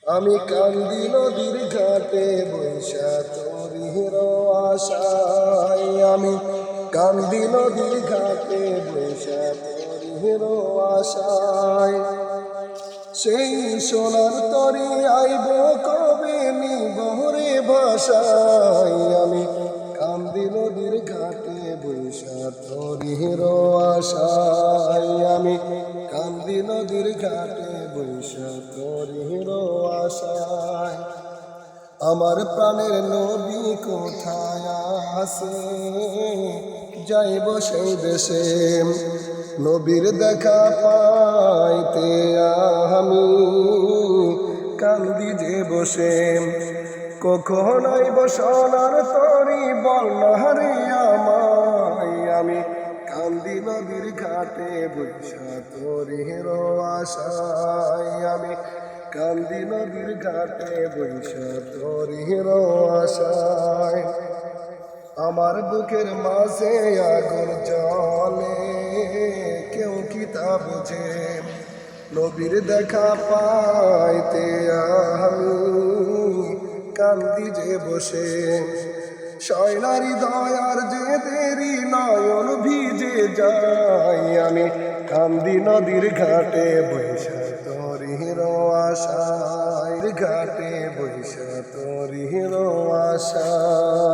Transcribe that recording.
আমি কান্দি নদীর ঘাটে বৈশা তোর আশায়। আমি কান্দি নদীর ঘাটে বৈশা তোর আশায়। সেই সোনার তরি আইব কবে নিবরে ভাষায়। আমি কান্দি নদীর ঘাটে বৈশা তোর আশায়। আমি কান্দি নদীর ঘাটে বৈশা তোর আশায়। আমার প্রাণের নবী কোথায় আছে, যাইব সেই দেশে নবীর দেখা পাইতে। আমি কান্দি যে বসে, কখন আইব সোনার তরি বল না রে আমায়। আমি কান্দি নদীর ঘাটে বৈশা তোর আশায়। আমি কান্দি নদীর ঘাটে বৈশা তোর আশায়। আমার বুকের মাঝে আগুন জ্বলে, কেউ কি তা বুঝে নবীর দেখা পাইতে। আমি কান্দি যে বসে, শয়নারি দয়ার যে দেরি নয়ন ভিজে যায়। আমি কান্দি নদীর ঘাটে বৈশা তোর আশায়। ঘাটে বৈশা তোর আশায়।